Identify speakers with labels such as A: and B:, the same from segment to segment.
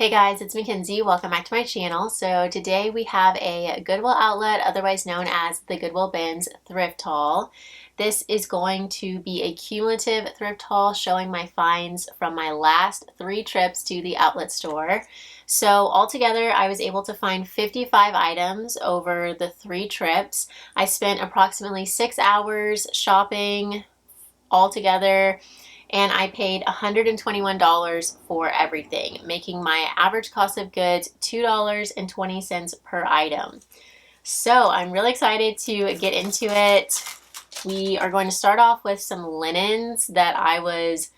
A: Hey guys, it's Mackenzie. Welcome back to my channel. So today we have a Goodwill outlet, otherwise known as the Goodwill Bins thrift haul. This is going to be a cumulative thrift haul showing my finds from my last 3 trips to the outlet store. So altogether, I was able to find 55 items over the 3 trips. I spent approximately 6 hours shopping altogether, and I paid $121 for everything, making my average cost of goods $2.20 per item. So I'm really excited to get into it. We are going to start off with some linens that I was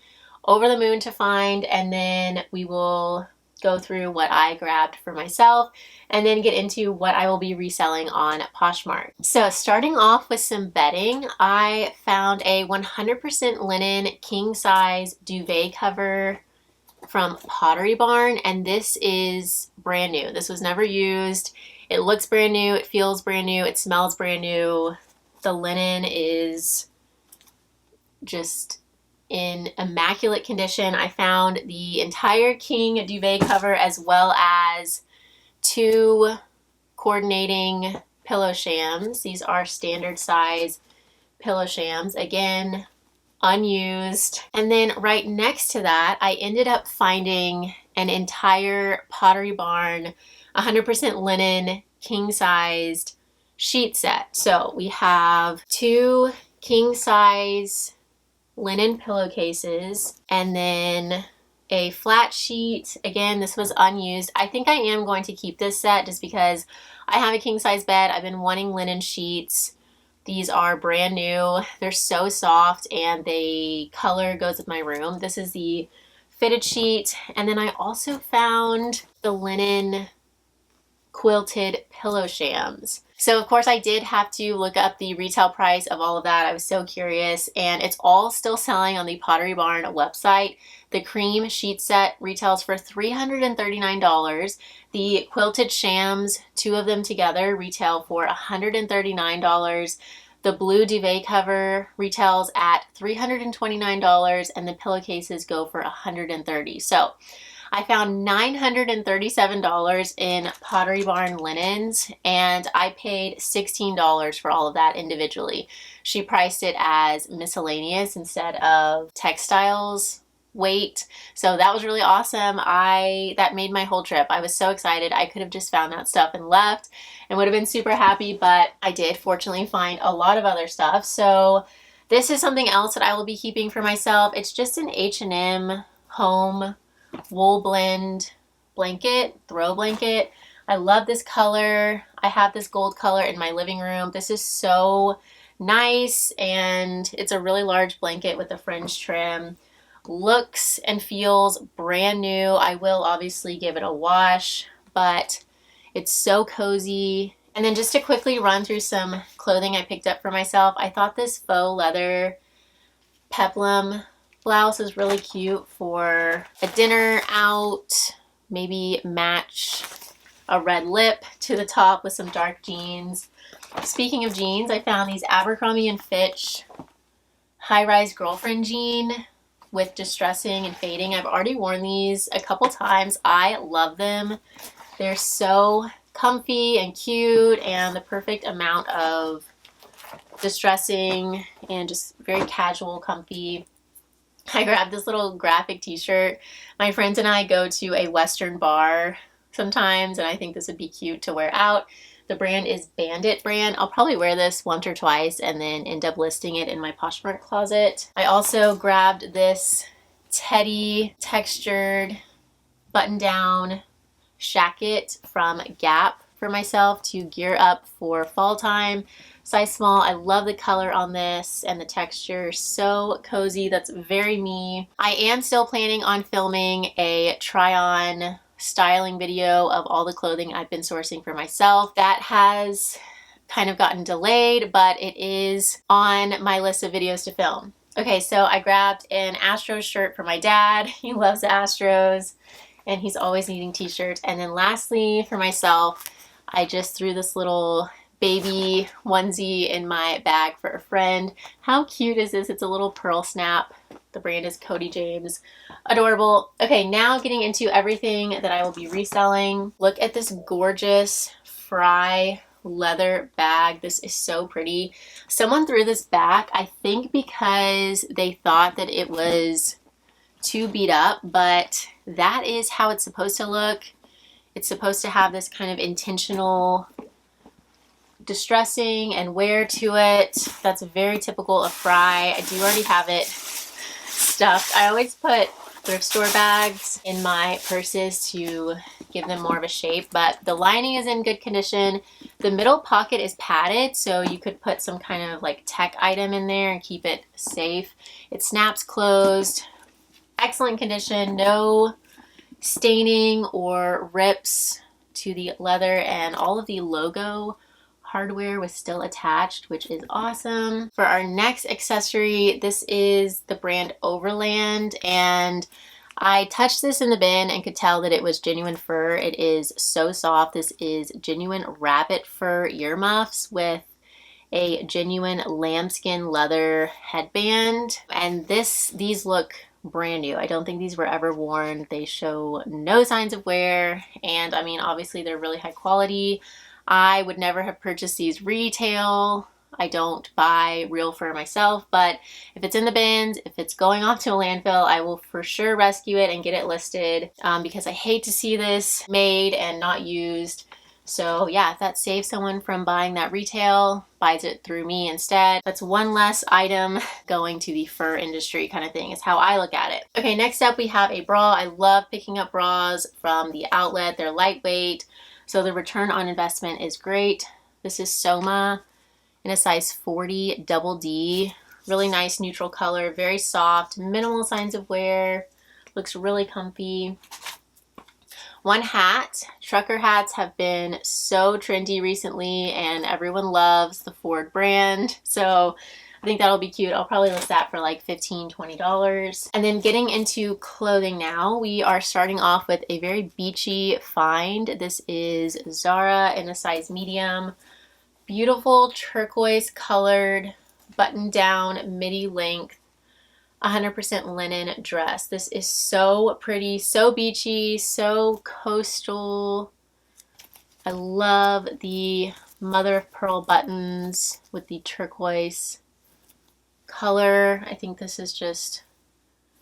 A: over the moon to find, and then we will go through what I grabbed for myself and then get into what I will be reselling on Poshmark. So starting off with some bedding, I found a 100% linen king size duvet cover from Pottery Barn, and this is brand new. This was never used. It looks brand new, it feels brand new, it smells brand new. The linen is just in immaculate condition. I found the entire king duvet cover as well as 2 coordinating pillow shams. These are standard size pillow shams, again unused. And then right next to that, I ended up finding an entire Pottery Barn 100% linen king sized sheet set. So we have 2 king size linen pillowcases, and then a flat sheet. Again, this was unused. I think I am going to keep this set just because I have a king size bed. I've been wanting linen sheets. These are brand new. They're so soft and the color goes with my room. This is the fitted sheet. And then I also found the linen quilted pillow shams. So of course I did have to look up the retail price of all of that. I was so curious, and it's all still selling on the Pottery Barn website. The cream sheet set retails for $339. The quilted shams, 2 of them together, retail for $139. The blue duvet cover retails at $329, and the pillowcases go for $130. So I found $937 in Pottery Barn linens, and I paid $16 for all of that individually. She priced it as miscellaneous instead of textiles weight, so that was really awesome. That made my whole trip. I was so excited. I could have just found that stuff and left and would have been super happy, but I did fortunately find a lot of other stuff. So this is something else that I will be keeping for myself. It's just an H&M home wool blend blanket, throw blanket. I love this color. I have this gold color in my living room. This is so nice, and it's a really large blanket with a fringe trim. Looks and feels brand new. I will obviously give it a wash, but it's so cozy. And then just to quickly run through some clothing I picked up for myself, I thought this faux leather peplum blouse is really cute for a dinner out. Maybe match a red lip to the top with some dark jeans. Speaking of jeans, I found these Abercrombie & Fitch high-rise girlfriend jean with distressing and fading. I've already worn these a couple times. I love them. They're so comfy and cute and the perfect amount of distressing and just very casual, comfy. I grabbed this little graphic t-shirt. My friends and I go to a Western bar sometimes, and I think this would be cute to wear out. The brand is Bandit brand. I'll probably wear this once or twice and then end up listing it in my Poshmark closet. I also grabbed this teddy textured button-down shacket from Gap for myself to gear up for fall time. Size small. I love the color on this and the texture. So cozy. That's very me. I am still planning on filming a try-on styling video of all the clothing I've been sourcing for myself. That has kind of gotten delayed, but it is on my list of videos to film. Okay, so I grabbed an Astros shirt for my dad. He loves the Astros and he's always needing t-shirts. And then lastly, for myself, I just threw this little baby onesie in my bag for a friend. How cute is this? It's a little pearl snap. The brand is Cody James. Adorable. Okay, now getting into everything that I will be reselling. Look at this gorgeous Fry leather bag. This is so pretty. Someone threw this back, I think because they thought that it was too beat up, but that is how it's supposed to look. It's supposed to have this kind of intentional distressing and wear to it. That's very typical of Fry. I do already have it stuffed. I always put thrift store bags in my purses to give them more of a shape, but the lining is in good condition. The middle pocket is padded, so you could put some kind of like tech item in there and keep it safe. It snaps closed. Excellent condition, no staining or rips to the leather, and all of the logo hardware was still attached, which is awesome. For our next accessory, this is the brand Overland, and I touched this in the bin and could tell that it was genuine fur. It is so soft. This is genuine rabbit fur earmuffs with a genuine lambskin leather headband, and these look brand new. I don't think these were ever worn. They show no signs of wear, and I mean, obviously they're really high quality. I would never have purchased these retail. I don't buy real fur myself, but if it's in the bins, if it's going off to a landfill, I will for sure rescue it and get it listed, because I hate to see this made and not used. So yeah, if that saves someone from buying that retail, buys it through me instead, that's one less item going to the fur industry kind of thing is how I look at it. Okay, next up we have a bra. I love picking up bras from the outlet. They're lightweight, so the return on investment is great. This is Soma in a size 40 double D. Really nice neutral color, very soft, minimal signs of wear, looks really comfy. One hat. Trucker hats have been so trendy recently, and everyone loves the Ford brand. So I think that'll be cute. I'll probably list that for like $15, $20. And then getting into clothing now, we are starting off with a very beachy find. This is Zara in a size medium. Beautiful turquoise colored button down midi length 100% linen dress. This is so pretty, so beachy, so coastal. I love the mother of pearl buttons with the turquoise color. I think this is just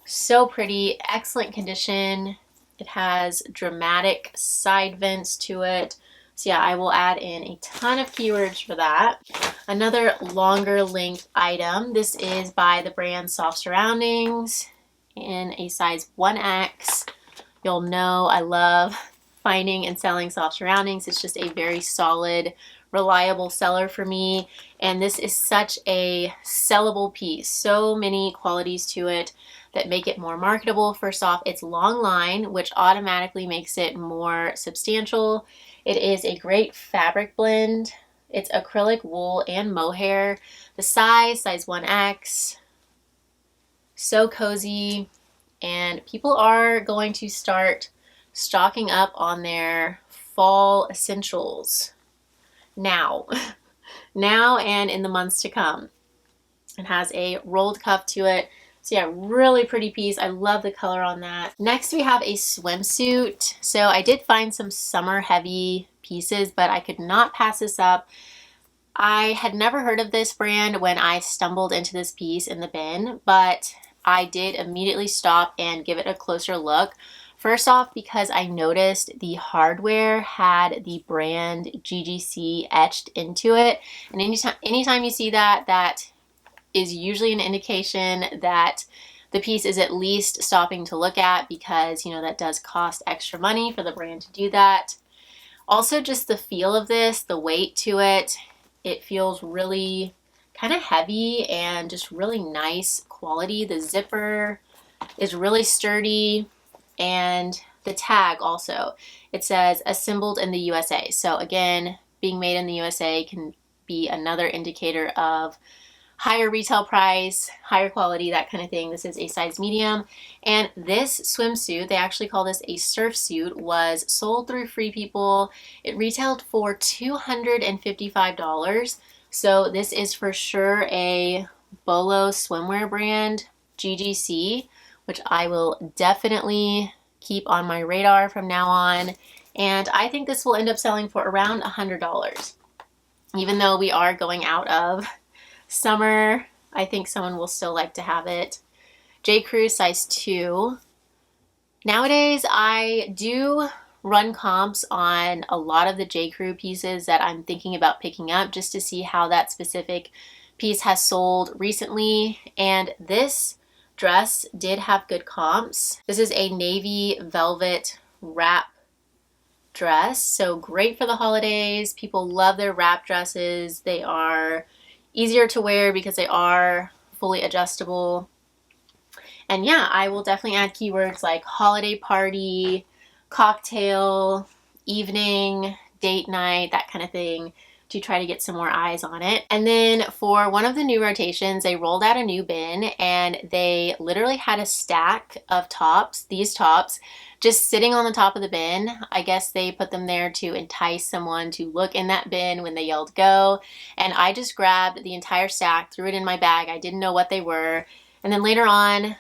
A: so pretty. Excellent condition. It has dramatic side vents to it. So yeah, I will add in a ton of keywords for that. Another longer length item. This is by the brand Soft Surroundings in a size 1X. You'll know I love finding and selling soft surroundings. It's just a very solid, reliable seller for me. And this is such a sellable piece. So many qualities to it that make it more marketable. First off, it's long line, which automatically makes it more substantial. It is a great fabric blend. It's acrylic wool and mohair. The size 1X. So cozy. And people are going to start stocking up on their fall essentials now. Now and in the months to come. It has a rolled cuff to it. So yeah, really pretty piece. I love the color on that. Next we have a swimsuit. So I did find some summer heavy pieces, but I could not pass this up. I had never heard of this brand when I stumbled into this piece in the bin, but I did immediately stop and give it a closer look. First off, because I noticed the hardware had the brand GGC etched into it. And anytime you see that, that is usually an indication that the piece is at least stopping to look at, because, you know, that does cost extra money for the brand to do that. Also, just the feel of this, the weight to it, it feels really kind of heavy and just really nice quality. The zipper is really sturdy, and the tag also, it says assembled in the USA. So again, being made in the USA can be another indicator of higher retail price, higher quality, that kind of thing. This is a size medium. And this swimsuit, they actually call this a surf suit, was sold through Free People. It retailed for $255. So this is for sure a Bolo swimwear brand, GGC, which I will definitely keep on my radar from now on. And I think this will end up selling for around $100. Even though we are going out of summer, I think someone will still like to have it. J. Crew size 2. Nowadays, I do run comps on a lot of the J. Crew pieces that I'm thinking about picking up just to see how that specific piece has sold recently. And this dress did have good comps. This is a navy velvet wrap dress, so great for the holidays. People love their wrap dresses. They are easier to wear because they are fully adjustable. And yeah, I will definitely add keywords like holiday party, cocktail, evening, date night, that kind of thing, to try to get some more eyes on it. And then for one of the new rotations, they rolled out a new bin and they literally had a stack of tops, these tops, just sitting on the top of the bin. I guess they put them there to entice someone to look in that bin when they yelled go. And I just grabbed the entire stack, threw it in my bag. I didn't know what they were. And then later on,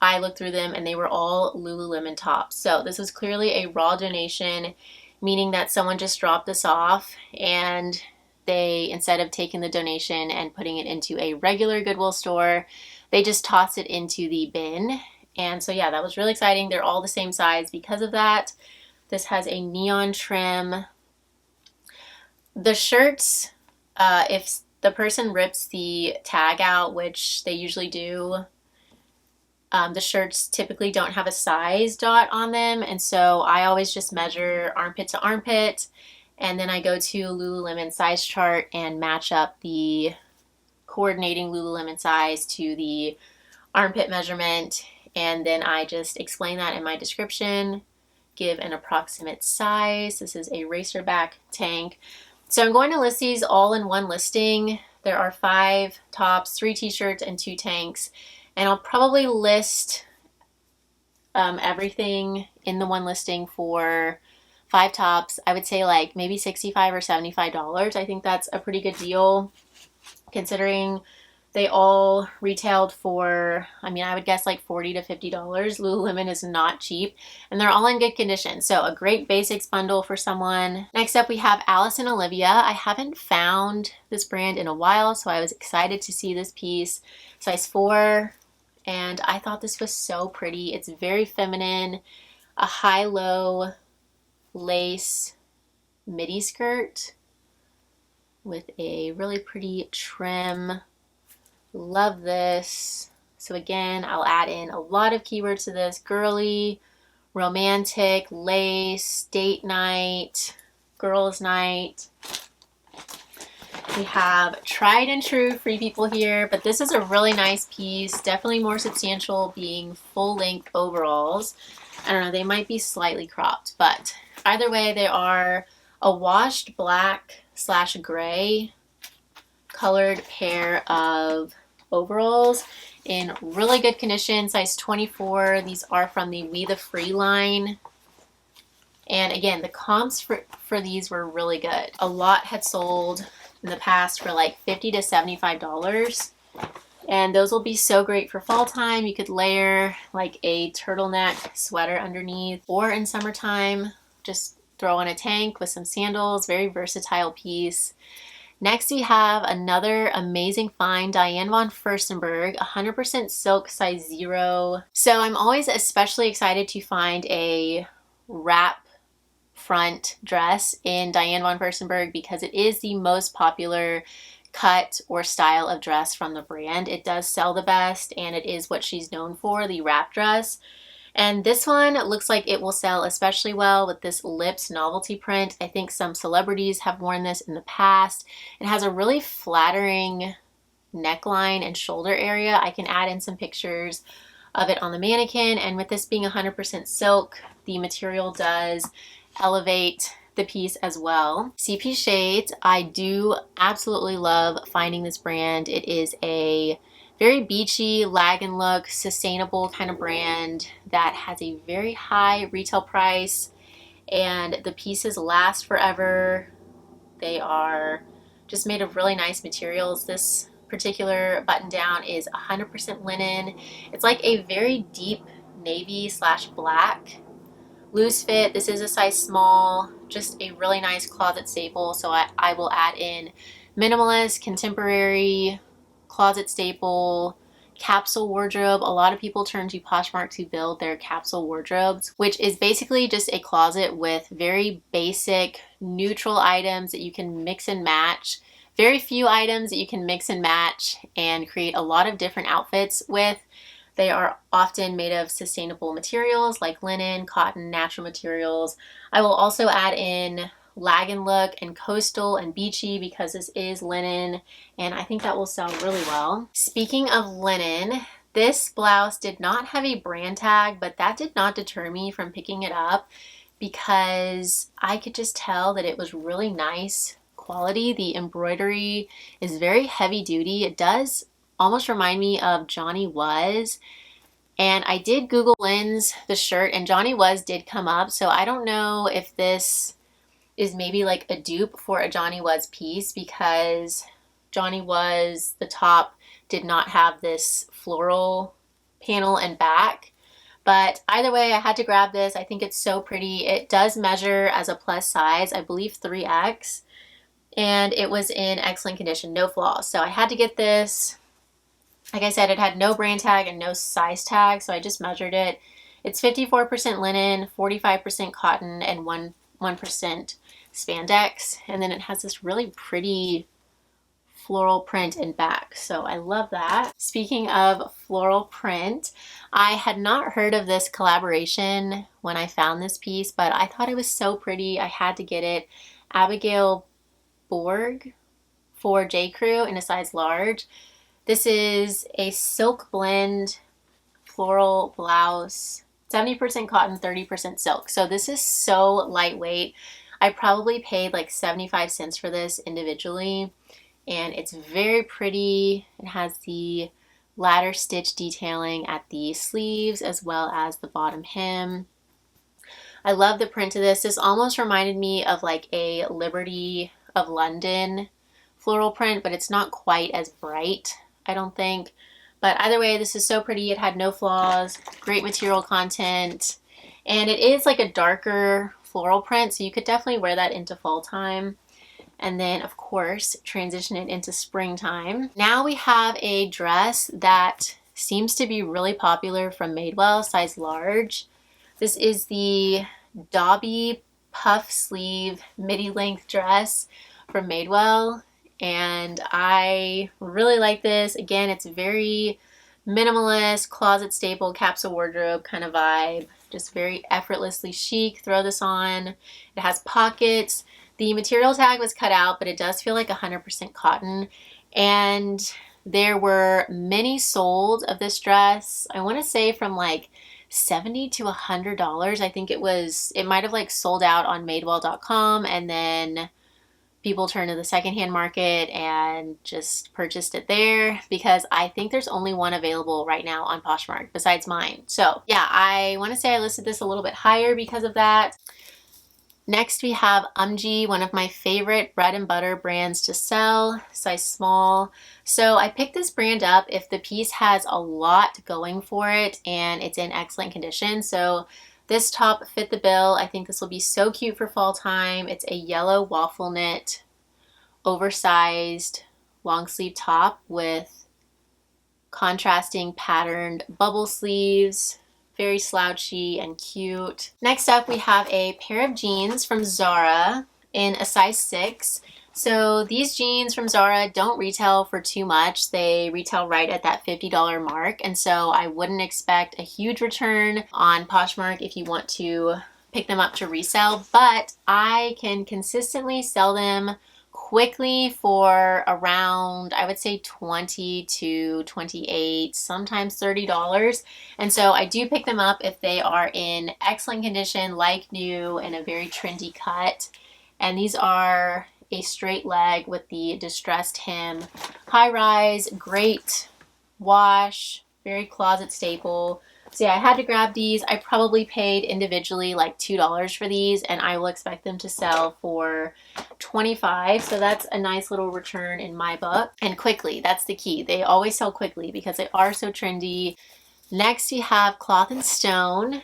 A: I looked through them and they were all Lululemon tops. So this was clearly a raw donation, meaning that someone just dropped this off and they, instead of taking the donation and putting it into a regular Goodwill store, they just tossed it into the bin. And so yeah, that was really exciting. They're all the same size because of that. This has a neon trim. The shirts, if the person rips the tag out, which they usually do, the shirts typically don't have a size dot on them, and so I always just measure armpit to armpit, and then I go to Lululemon size chart and match up the coordinating Lululemon size to the armpit measurement, and then I just explain that in my description, give an approximate size. This is a racerback tank. So I'm going to list these all in one listing. There are 5 tops, 3 t-shirts, and 2 tanks. And I'll probably list everything in the one listing for 5 tops. I would say like maybe $65 or $75. I think that's a pretty good deal considering they all retailed for, I mean, I would guess like $40 to $50. Lululemon is not cheap and they're all in good condition. So a great basics bundle for someone. Next up we have Alice and Olivia. I haven't found this brand in a while, so I was excited to see this piece. Size 4. And I thought this was so pretty. It's very feminine, a high-low lace midi skirt with a really pretty trim. Love this. So again, I'll add in a lot of keywords to this: girly, romantic, lace, date night, girls night. We have tried and true Free People here, but this is a really nice piece, definitely more substantial, being full-length overalls. I don't know, they might be slightly cropped, but either way, they are a washed black / gray colored pair of overalls in really good condition, size 24. These are from the We the Free line. And again, the comps for these were really good. A lot had sold in the past for like $50 to $75. And those will be so great for fall time. You could layer like a turtleneck sweater underneath, or in summertime, just throw on a tank with some sandals. Very versatile piece. Next we have another amazing find, Diane von Furstenberg, 100% silk, size 0. So I'm always especially excited to find a wrap front dress in Diane von Furstenberg because it is the most popular cut or style of dress from the brand. It does sell the best and it is what she's known for, the wrap dress. And this one looks like it will sell especially well with this lips novelty print. I think some celebrities have worn this in the past. It has a really flattering neckline and shoulder area. I can add in some pictures of it on the mannequin, and with this being 100% silk, the material does elevate the piece as well. CP Shades, I do absolutely love finding this brand. It is a very beachy, lag and look, sustainable kind of brand that has a very high retail price, and the pieces last forever. They are just made of really nice materials. This particular button down is 100% linen. It's like a very deep navy slash black. Loose fit. This is a size small, just a really nice closet staple. So I will add in minimalist, contemporary, closet staple, capsule wardrobe. A lot of people turn to Poshmark to build their capsule wardrobes, which is basically just a closet with very basic neutral items that you can mix and match. Very few items that you can mix and match and create a lot of different outfits with. They are often made of sustainable materials like linen, cotton, natural materials. I will also add in lag and look and coastal and beachy because this is linen, and I think that will sell really well. Speaking of linen, this blouse did not have a brand tag, but that did not deter me from picking it up because I could just tell that it was really nice quality. The embroidery is very heavy duty. It does almost remind me of Johnny Was, and I did Google lens the shirt and Johnny Was did come up, so I don't know if this is maybe like a dupe for a Johnny Was piece because Johnny Was, the top did not have this floral panel and back. But either way, I had to grab this. I think it's so pretty. It does measure as a plus size, I believe 3X, and it was in excellent condition, no flaws. So I had to get this. Like I said, it had no brand tag and no size tag, so I just measured it. It's 54% linen, 45% cotton, and 1% spandex. And then it has this really pretty floral print in back, so I love that. Speaking of floral print, I had not heard of this collaboration when I found this piece, but I thought it was so pretty. I had to get it. Abigail Borg for J. Crew in a size large. This is a silk blend floral blouse, 70% cotton, 30% silk. So this is so lightweight. I probably paid like 75 cents for this individually, and it's very pretty. It has the ladder stitch detailing at the sleeves as well as the bottom hem. I love the print of this. This almost reminded me of like a Liberty of London floral print, but it's not quite as bright, I don't think. But either way, this is so pretty. It had no flaws, great material content, and it is like a darker floral print, so you could definitely wear that into fall time. And then, of course, transition it into springtime. Now we have a dress that seems to be really popular from Madewell, size large. This is the Dobby puff sleeve midi length dress from Madewell, and I really like this. Again, it's very minimalist, closet staple, capsule wardrobe kind of vibe. Just very effortlessly chic. Throw this on. It has pockets. The material tag was cut out, but it does feel like 100% cotton. And there were many sold of this dress. I want to say from like $70 to $100. I think it might have like sold out on Madewell.com, and then people turned to the secondhand market and just purchased it there because I think there's only one available right now on Poshmark besides mine. So yeah, I want to say I listed this a little bit higher because of that. Next we have one of my favorite bread and butter brands to sell, size small. So I picked this brand up if the piece has a lot going for it and it's in excellent condition. So this top fit the bill. I think this will be so cute for fall time. It's a yellow waffle knit, oversized long sleeve top with contrasting patterned bubble sleeves. Very slouchy and cute. Next up, we have a pair of jeans from Zara in a size 6. So these jeans from Zara don't retail for too much. They retail right at that $50 mark. And so I wouldn't expect a huge return on Poshmark if you want to pick them up to resell. But I can consistently sell them quickly for around, I would say 20 to 28, sometimes $30. And so I do pick them up if they are in excellent condition, like new, and a very trendy cut. And these are a straight leg with the distressed hem. High rise, great wash, very closet staple. So yeah, I had to grab these. I probably paid individually like $2 for these, and I will expect them to sell for $25. So that's a nice little return in my book. And quickly, that's the key. They always sell quickly because they are so trendy. Next, we have Cloth and Stone.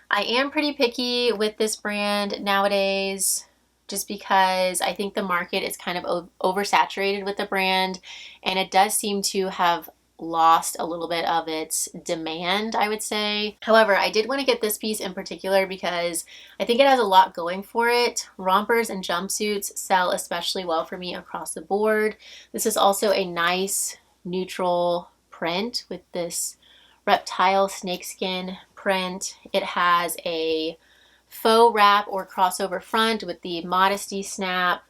A: I am pretty picky with this brand nowadays, just because I think the market is kind of oversaturated with the brand, and it does seem to have lost a little bit of its demand, I would say. However, I did want to get this piece in particular because I think it has a lot going for it. Rompers and jumpsuits sell especially well for me across the board. This is also a nice neutral print with this reptile snakeskin print. It has a faux wrap or crossover front with the modesty snap,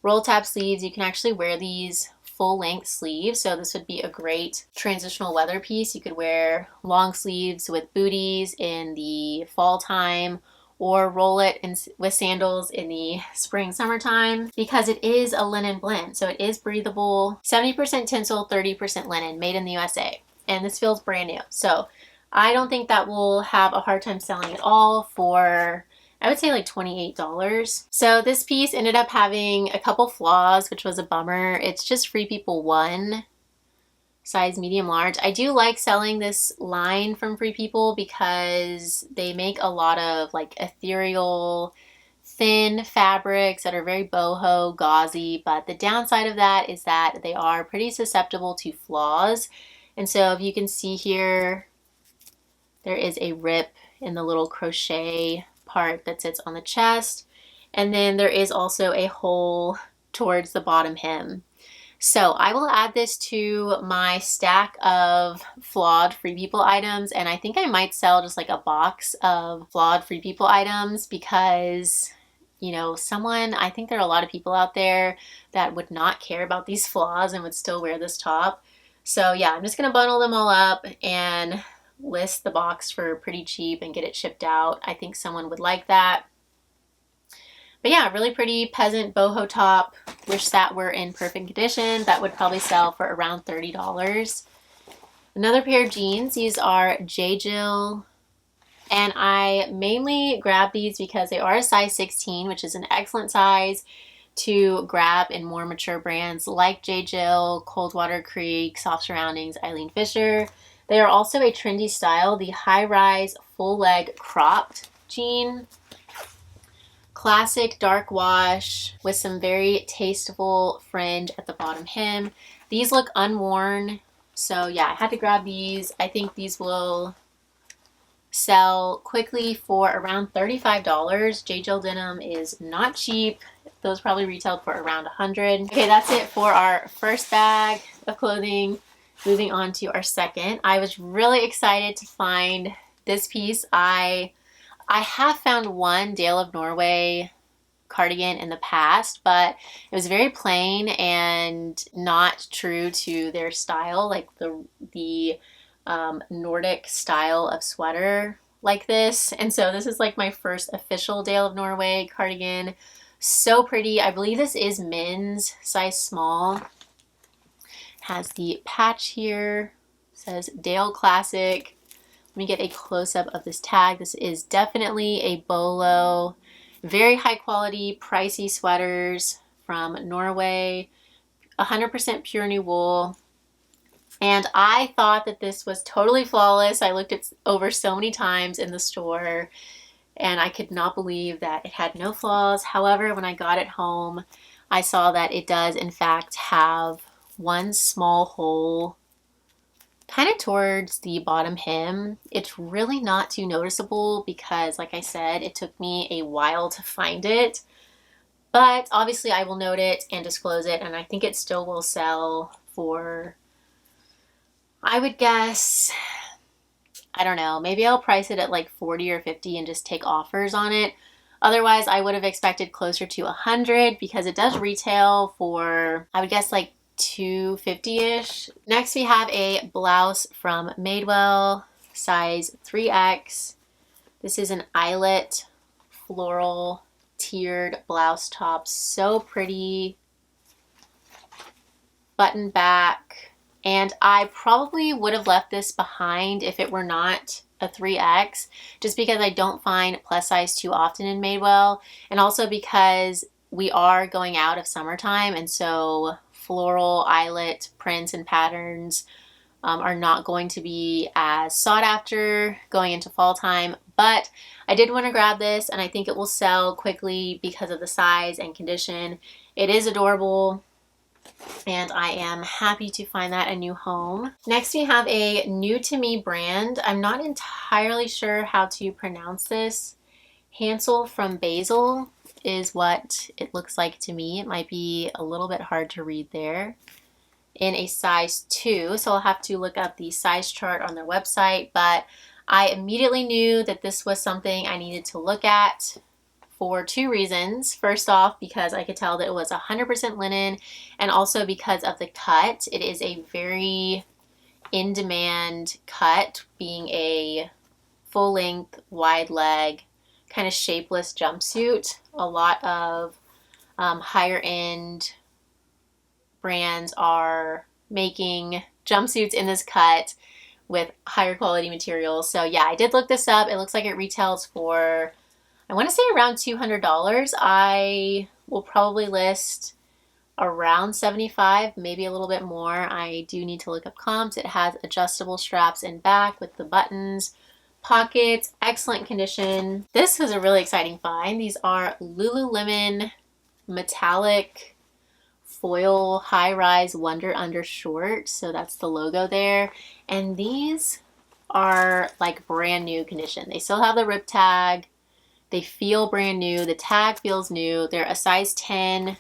A: roll tab sleeves. You can actually wear these full length sleeves, so this would be a great transitional weather piece. You could wear long sleeves with booties in the fall time, or roll it with sandals in the spring, summertime, because it is a linen blend. So it is breathable, 70% tinsel, 30% linen, made in the USA. And this feels brand new. So I don't think that will have a hard time selling at all for, I would say, like $28. So this piece ended up having a couple flaws, which was a bummer. It's just Free People 1, size medium large. I do like selling this line from Free People because they make a lot of like ethereal, thin fabrics that are very boho, gauzy, but the downside of that is that they are pretty susceptible to flaws. And so if you can see here, there is a rip in the little crochet part that sits on the chest. And then there is also a hole towards the bottom hem. So I will add this to my stack of flawed Free People items. And I think I might sell just like a box of flawed Free People items because, you know, I think there are a lot of people out there that would not care about these flaws and would still wear this top. So yeah, I'm just going to bundle them all up and list the box for pretty cheap and get it shipped out. I think someone would like that. But yeah, really pretty peasant boho top. Wish that were in perfect condition. That would probably sell for around $30. Another pair of jeans. These are J. Jill. And I mainly grabbed these because they are a size 16, which is an excellent size to grab in more mature brands like J. Jill, Coldwater Creek, Soft Surroundings, Eileen Fisher. They are also a trendy style, the high-rise full leg cropped jean. Classic dark wash with some very tasteful fringe at the bottom hem. These look unworn, so yeah, I had to grab these. I think these will sell quickly for around $35. J. Jill denim is not cheap. Those probably retailed for around $100. Okay, that's it for our first bag of clothing. Moving on to our second. I was really excited to find this piece. I have found one Dale of Norway cardigan in the past, but it was very plain and not true to their style, like the Nordic style of sweater like this. And so this is like my first official Dale of Norway cardigan. So pretty. I believe this is men's, size small. Has the patch here, says Dale Classic. Let me get a close-up of this tag. This is definitely a bolo. Very high quality, pricey sweaters from Norway. 100% pure new wool. And I thought that this was totally flawless. I looked it over so many times in the store and I could not believe that it had no flaws. However, when I got it home, I saw that it does in fact have one small hole kind of towards the bottom hem. It's really not too noticeable because, like I said, it took me a while to find it. But obviously I will note it and disclose it, and I think it still will sell for, I would guess, I don't know, maybe I'll price it at like 40 or 50 and just take offers on it. Otherwise, I would have expected closer to 100 because it does retail for, I would guess, like $250-ish. Next, we have a blouse from Madewell, size 3X. This is an eyelet floral tiered blouse top. So pretty. Button back. And I probably would have left this behind if it were not a 3X, just because I don't find plus size too often in Madewell, and also because we are going out of summertime, and so floral eyelet prints and patterns are not going to be as sought after going into fall time. But I did want to grab this, and I think it will sell quickly because of the size and condition. It is adorable, and I am happy to find that a new home. Next, we have a new to me brand. I'm not entirely sure how to pronounce this. Hansel from Basil is what it looks like to me. It might be a little bit hard to read there. In a size 2, so I'll have to look up the size chart on their website, but I immediately knew that this was something I needed to look at for 2 reasons. First off, because I could tell that it was 100% linen, and also because of the cut. It is a very in-demand cut, being a full-length, wide-leg, kind of shapeless jumpsuit. A lot of higher-end brands are making jumpsuits in this cut with higher quality materials. So yeah, I did look this up. It looks like it retails for, I want to say, around $200. I will probably list around $75, maybe a little bit more. I do need to look up comps. It has adjustable straps in back with the buttons, pockets, excellent condition. This was a really exciting find. These are Lululemon metallic foil high-rise Wonder Under shorts. So that's the logo there. And these are like brand new condition. They still have the rip tag. They feel brand new. The tag feels new. They're a size 10,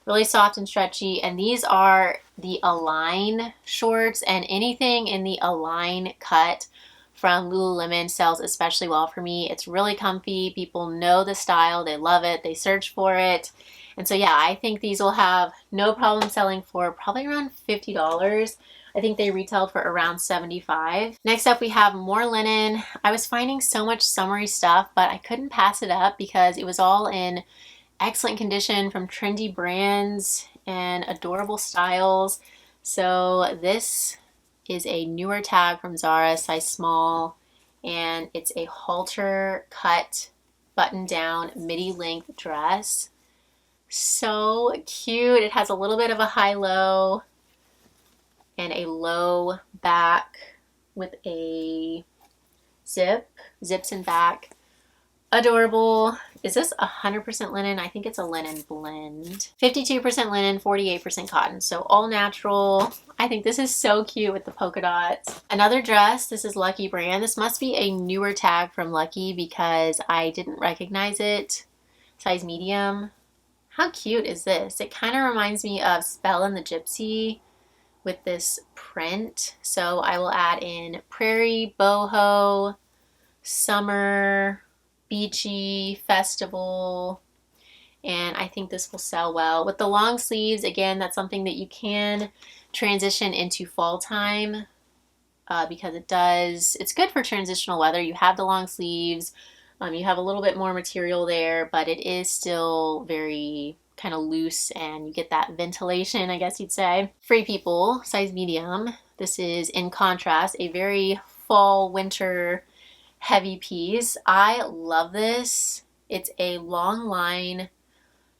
A: really soft and stretchy. And these are the Align shorts, and anything in the Align cut from Lululemon sells especially well for me. It's really comfy. People know the style. They love it. They search for it. And so yeah, I think these will have no problem selling for probably around $50. I think they retailed for around $75. Next up, we have more linen. I was finding so much summery stuff, but I couldn't pass it up because it was all in excellent condition from trendy brands and adorable styles. So this is a newer tag from Zara, size small, and it's a halter cut button down midi length dress. So cute. It has a little bit of a high-low and a low back with a zips in back. Adorable. Is this 100% linen? I think it's a linen blend. 52% linen, 48% cotton. So all natural. I think this is so cute with the polka dots. Another dress. This is Lucky brand. This must be a newer tag from Lucky because I didn't recognize it. Size medium. How cute is this? It kind of reminds me of Spell and the Gypsy with this print. So I will add in prairie, boho, summer, beachy, festival, and I think this will sell well. With the long sleeves, again, that's something that you can transition into fall time because it's good for transitional weather. You have the long sleeves. You have a little bit more material there, but it is still very kind of loose and you get that ventilation, I guess you'd say. Free People, size medium. This is, in contrast, a very fall, winter heavy piece. I love this. It's a long line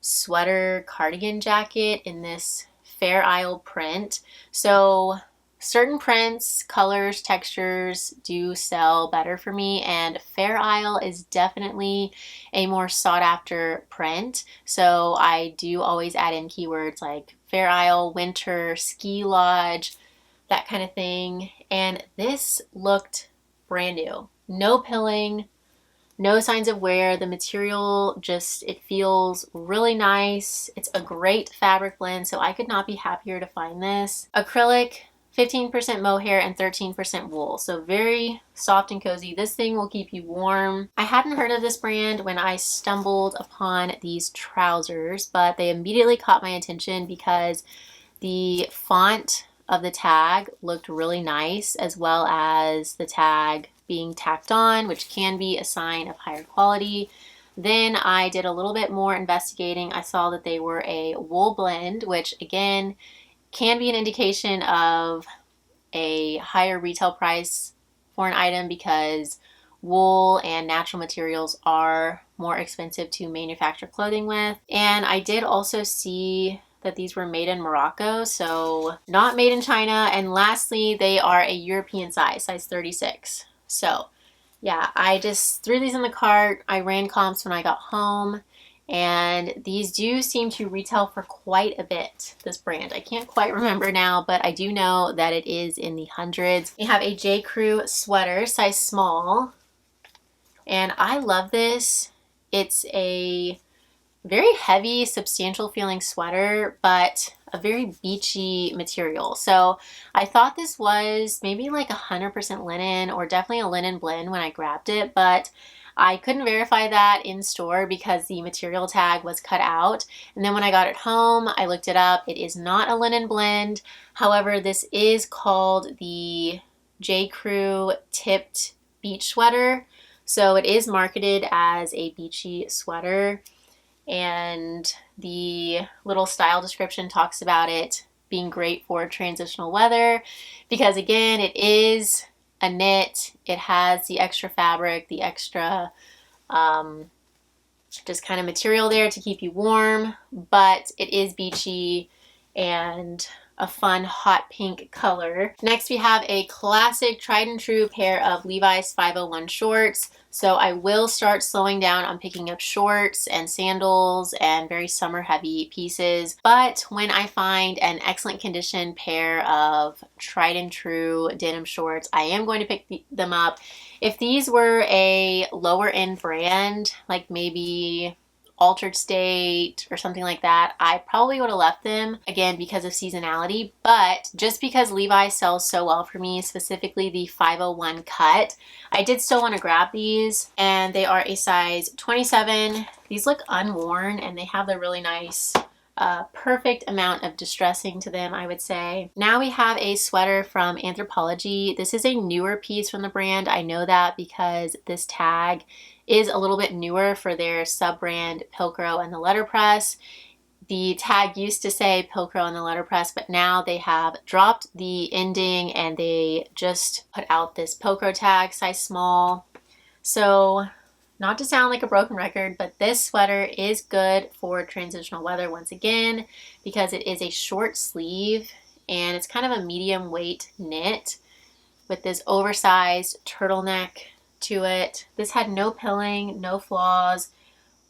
A: sweater cardigan jacket in this Fair Isle print. So certain prints, colors, textures do sell better for me, and Fair Isle is definitely a more sought after print. So I do always add in keywords like Fair Isle, winter, ski lodge, that kind of thing. And this looked brand new. No pilling, no signs of wear. The material just, it feels really nice. It's a great fabric blend, so I could not be happier to find this. Acrylic, 15% mohair and 13% wool. So very soft and cozy. This thing will keep you warm. I hadn't heard of this brand when I stumbled upon these trousers, but they immediately caught my attention because the font of the tag looked really nice, as well as the tag being tacked on, which can be a sign of higher quality. Then I did a little bit more investigating. I saw that they were a wool blend, which again can be an indication of a higher retail price for an item because wool and natural materials are more expensive to manufacture clothing with. And I did also see that these were made in Morocco, so not made in China. And lastly, they are a European size 36. So yeah, I just threw these in the cart. I ran comps when I got home, and these do seem to retail for quite a bit, this brand. I can't quite remember now, but I do know that it is in the hundreds. We have a J. Crew sweater, size small, and I love this. It's a very heavy, substantial feeling sweater, but a very beachy material. So I thought this was maybe like 100% linen, or definitely a linen blend when I grabbed it, but I couldn't verify that in store because the material tag was cut out. And then when I got it home, I looked it up. It is not a linen blend. However, this is called the J. Crew tipped beach sweater. So it is marketed as a beachy sweater. And the little style description talks about it being great for transitional weather because, again, it is a knit. It has the extra fabric, the extra just kind of material there to keep you warm, but it is beachy and a fun hot pink color. Next, we have a classic tried and true pair of Levi's 501 shorts. So I will start slowing down on picking up shorts and sandals and very summer heavy pieces. But when I find an excellent condition pair of tried and true denim shorts, I am going to pick them up. If these were a lower end brand, like maybe Altered State or something like that, I probably would have left them, again, because of seasonality. But just because Levi's sells so well for me, specifically the 501 cut, I did still want to grab these, and they are a size 27. These look unworn, and they have the really nice perfect amount of distressing to them, I would say. Now we have a sweater from Anthropologie. This is a newer piece from the brand. I know that because this tag is a little bit newer for their sub-brand Pilcrow and the Letterpress. The tag used to say Pilcrow and the Letterpress, but now they have dropped the ending and they just put out this Pilcrow tag, size small. So not to sound like a broken record, but this sweater is good for transitional weather once again because it is a short sleeve and it's kind of a medium weight knit with this oversized turtleneck to it. This had no pilling, no flaws,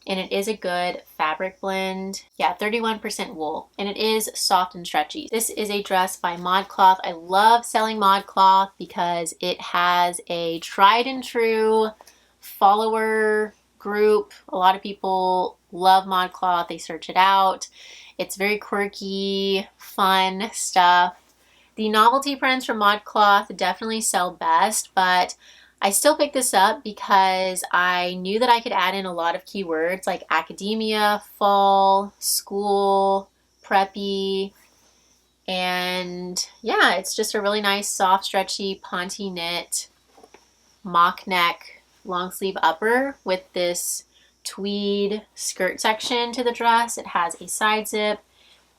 A: and it is a good fabric blend. Yeah, 31% wool, and it is soft and stretchy. This is a dress by ModCloth. I love selling ModCloth because it has a tried and true follower group. A lot of people love ModCloth. They search it out. It's very quirky, fun stuff. The novelty prints from ModCloth definitely sell best, but I still picked this up because I knew that I could add in a lot of keywords like academia, fall, school, preppy, and yeah, it's just a really nice soft, stretchy, ponte knit, mock neck, long sleeve upper with this tweed skirt section to the dress. It has a side zip.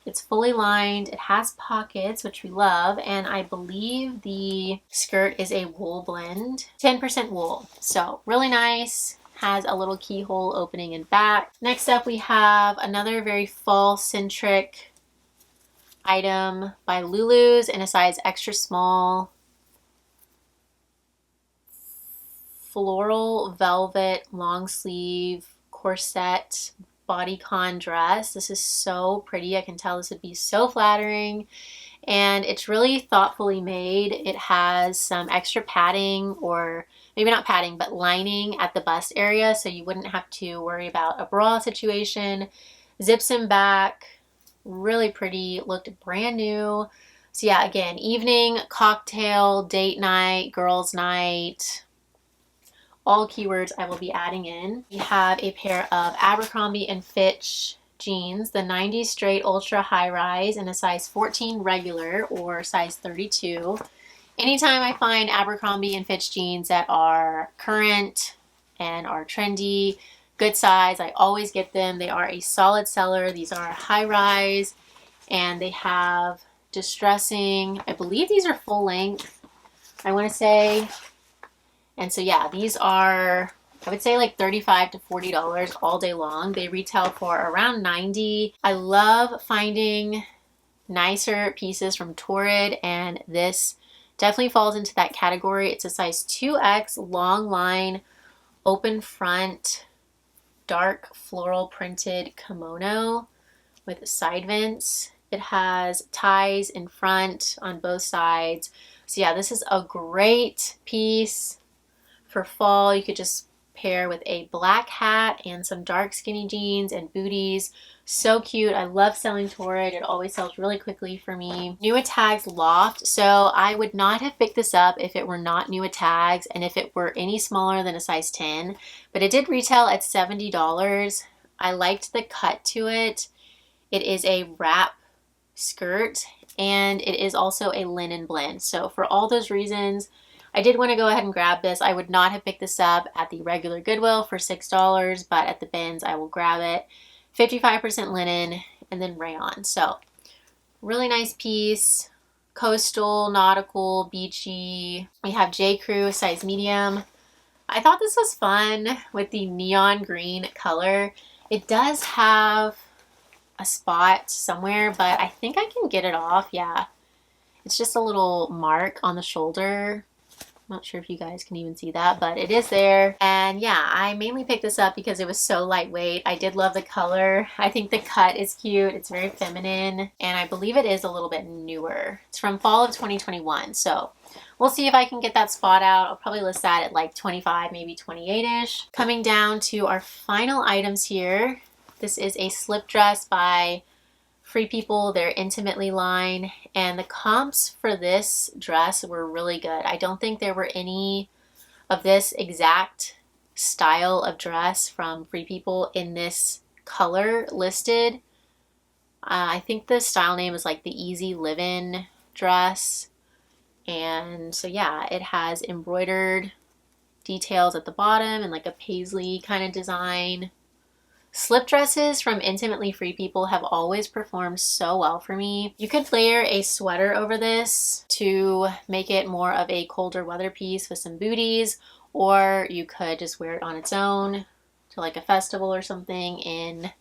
A: It's fully lined, it has pockets, which we love, and I believe the skirt is a wool blend, 10% wool. So really nice, has a little keyhole opening in back. Next up we have another very fall-centric item by Lulu's in a size extra small. Floral velvet long sleeve corset bodycon dress. This is so pretty. I can tell this would be so flattering, and it's really thoughtfully made. It has some extra padding, or maybe not padding, but lining at the bust area, so you wouldn't have to worry about a bra situation. Zips in back, really pretty, looked brand new. So yeah, again, evening, cocktail, date night, girls night, all keywords I will be adding in. We have a pair of Abercrombie & Fitch jeans, the 90s straight ultra high rise in a size 14 regular or size 32. Anytime I find Abercrombie & Fitch jeans that are current and are trendy, good size. I always get them. They are a solid seller. These are high rise, and they have distressing. I believe these are full length, I want to say. And so yeah, these are, I would say like $35 to $40 all day long. They retail for around $90. I love finding nicer pieces from Torrid, and this definitely falls into that category. It's a size 2X, long line, open front, dark floral printed kimono with side vents. It has ties in front on both sides. So yeah, this is a great piece for fall. You could just pair with a black hat and some dark skinny jeans and booties. So cute. I love selling Torrid. It always sells really quickly for me. New at Tags Loft. So I would not have picked this up if it were not new at Tags and if it were any smaller than a size 10, but it did retail at $70. I liked the cut to it. It is a wrap skirt, and it is also a linen blend. So for all those reasons, I did want to go ahead and grab this. I would not have picked this up at the regular Goodwill for $6, but at the bins I will grab it. 55% linen and then rayon. So really nice piece. Coastal, nautical, beachy. We have J. Crew size medium. I thought this was fun with the neon green color. It does have a spot somewhere, but I think I can get it off. Yeah, it's just a little mark on the shoulder. I'm not sure if you guys can even see that, but it is there. And yeah, I mainly picked this up because it was so lightweight. I did love the color. I think the cut is cute. It's very feminine, and I believe it is a little bit newer. It's from fall of 2021, so we'll see if I can get that spot out. I'll probably list that at like 25, maybe 28-ish. Coming down to our final items here. This is a slip dress by Free People, their Intimately line, and the comps for this dress were really good. I don't think there were any of this exact style of dress from Free People in this color listed. I think the style name is like the Easy Live-In dress. And so yeah, it has embroidered details at the bottom and like a paisley kind of design. Slip dresses from Intimately Free People have always performed so well for me. You could layer a sweater over this to make it more of a colder weather piece with some booties, or you could just wear it on its own to like a festival or something in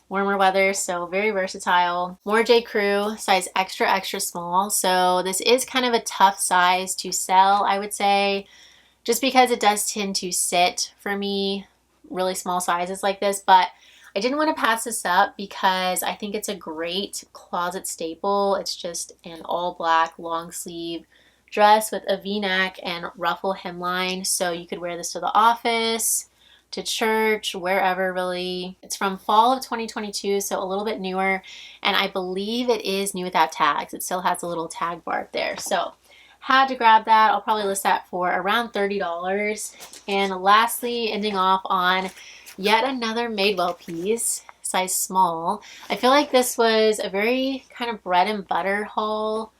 A: warmer weather. So very versatile. More J. Crew, size extra, extra small. So this is kind of a tough size to sell, I would say, just because it does tend to sit for me really small sizes like this, but I didn't want to pass this up because I think it's a great closet staple. It's just an all black long sleeve dress with a V-neck and ruffle hemline, so you could wear this to the office, to church, wherever really. It's from fall of 2022, so a little bit newer, and I believe it is new without tags. It still has a little tag bar there, so had to grab that. I'll probably list that for around $30. And lastly, ending off on yet another Madewell piece, size small. I feel like this was a very kind of bread and butter haul,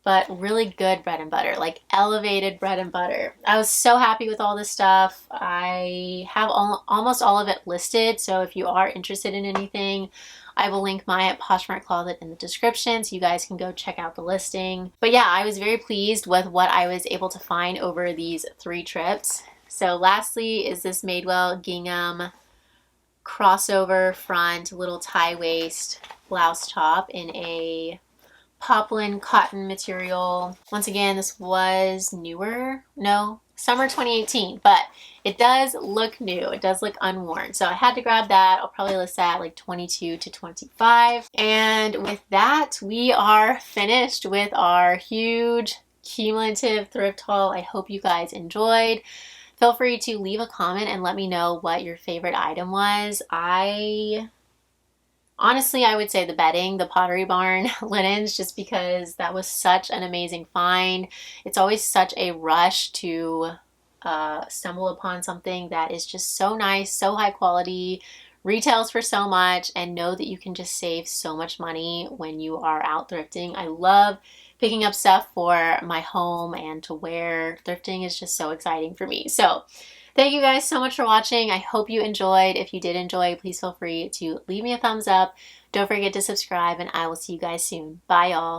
A: but really good bread and butter, like elevated bread and butter. I was so happy with all this stuff. I have almost all of it listed, so if you are interested in anything, I will link my Poshmark closet in the description so you guys can go check out the listing. But yeah, I was very pleased with what I was able to find over these 3 trips. So lastly is this Madewell gingham crossover front little tie waist blouse top in a poplin cotton material. Once again, this was newer. No, summer 2018, but it does look new. It does look unworn. So I had to grab that. I'll probably list that like 22 to 25. And with that, we are finished with our huge cumulative thrift haul. I hope you guys enjoyed. Feel free to leave a comment and let me know what your favorite item was. Honestly, I would say the bedding, the Pottery Barn linens, just because that was such an amazing find. It's always such a rush to stumble upon something that is just so nice, so high quality, retails for so much, and know that you can just save so much money when you are out thrifting. I love picking up stuff for my home and to wear. Thrifting is just so exciting for me. So Thank you guys so much for watching. I hope you enjoyed. If you did enjoy, please feel free to leave me a thumbs up. Don't forget to subscribe, and I will see you guys soon. Bye, y'all.